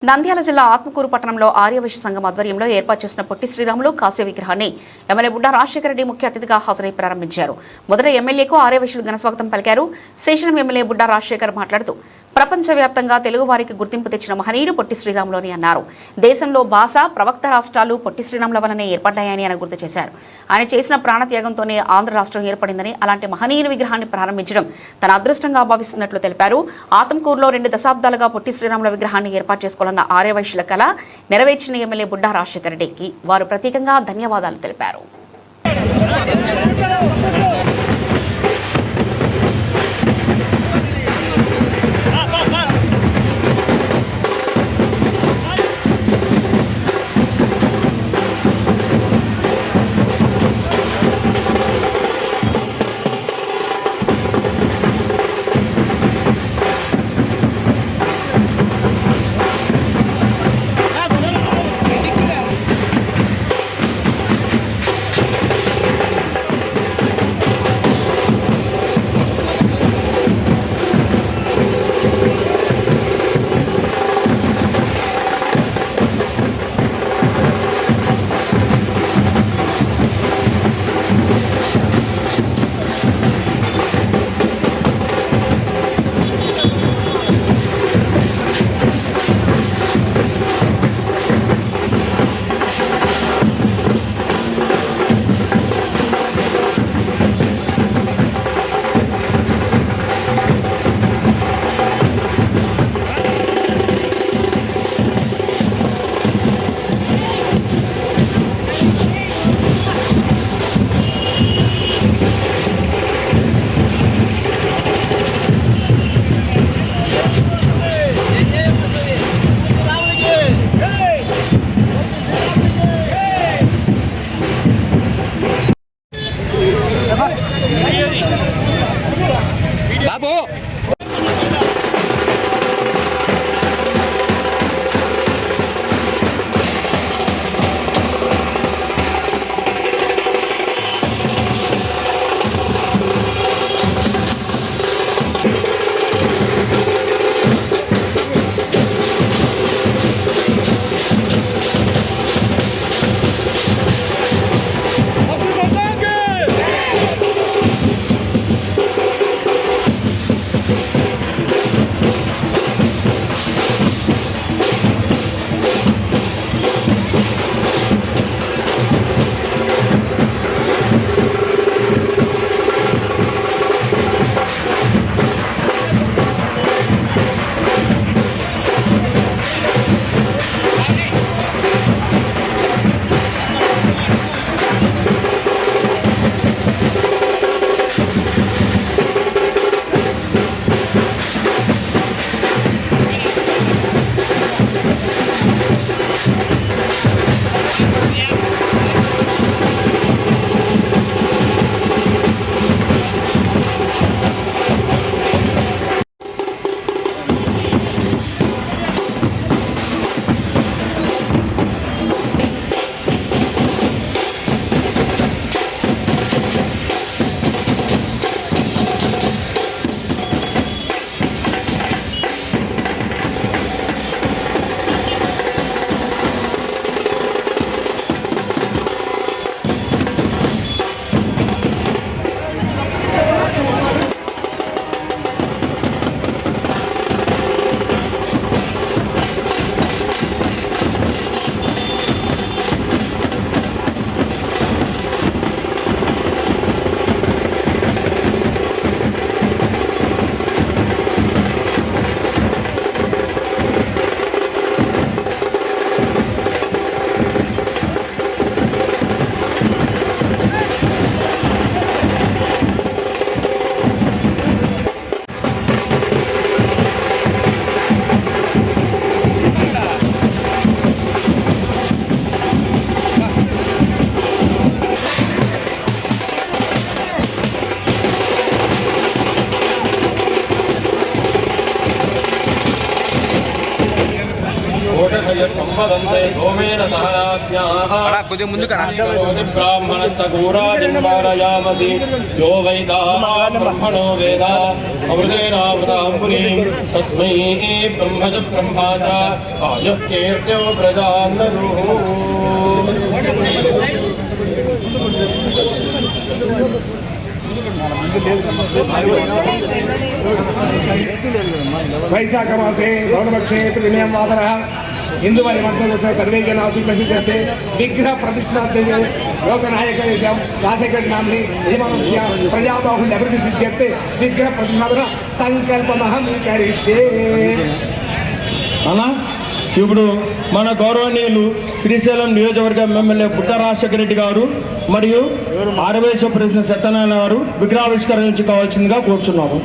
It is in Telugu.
నంద్యాల జిల్లా ఆత్మకూరు పట్టణంలో ఆర్యవైశ్య సంఘం ఆధ్వర్యంలో ఏర్పాటు చేసిన పొట్టి శ్రీరాములు కాస్య విగ్రహాన్ని ఎమ్మెల్యే బుడ్డా రాజశేఖర రెడ్డి ముఖ్య అతిథిగా హాజరై ప్రారంభించారు. మొదట ఎమ్మెల్యేకు ఆర్యవైశ్యులు ఘనస్వాగతం పలికారు. శ్రీశైలం ఎమ్మెల్యే బుడ్డా రాజశేఖర్ మాట్లాడుతూ ప్రపంచవ్యాప్తంగా తెలుగు వారికి గుర్తింపు తెచ్చిన మహనీయుడు పొట్టి శ్రీరాములు అని అన్నారు. దేశంలో భాష ప్రవక్త రాష్ట్రాలు పొట్టి శ్రీరాముల వలనే ఏర్పడ్డాయని ఆయన గుర్తు చేశారు. ఆయన చేసిన ప్రాణత్యాగంతోనే ఆంధ్ర రాష్ట్రం ఏర్పడిందని, అలాంటి మహనీయుని విగ్రహాన్ని ప్రారంభించడం తన అదృష్టంగా భావిస్తున్నట్లు తెలిపారు. ఆత్మకూరులో 2 దశాబ్దాలుగా పొట్టి శ్రీరాముల విగ్రహాన్ని ఏర్పాటు చేసుకోవాలన్న ఆర్యవైశ్యుల కళ నెరవేర్చిన ఎమ్మెల్యే బుడ్డా రాజశేఖర రెడ్డికి వారు ప్రత్యేకంగా ధన్యవాదాలు తెలిపారు. సంపదంతే సోమేన సహరాజ్ఞాః బ్రాహ్మణస్తగోరాజంపారయామసి యో వైదాః బ్రహ్మణో వేద అమృతేనామృతాం పురీం తస్మై బ్రహ్మ చ బ్రహ్మా చ ఆయుః కీర్త్యో ప్రజాన్నదుః. వైశాఖ మాసే పౌర్ణపక్షే తృతీయం వాదన హిందువారి వంశోత్సవ సర్వే జనా ప్రసిద్ధే విగ్రహ ప్రతిష్టార్థే లోకనాయక రాజశేఖర నామ్ని యజమానస్య ప్రజాబాహుల్య అభివృద్ధి సిద్ధ్యర్థే విగ్రహ ప్రతిష్టాపన సంకల్పమహం కరిష్యే. అలా ఇప్పుడు మన గౌరవనీయులు శ్రీశైలం నియోజకవర్గం ఎమ్మెల్యే బుట్ట రాజశేఖర రెడ్డి గారు మరియు ఆర్యవైశ్య ప్రెసిడెంట్ సత్యనారాయణ గారు విగ్రహావిష్కరణ నుంచి కావాల్సిందిగా కోరుచున్నాము.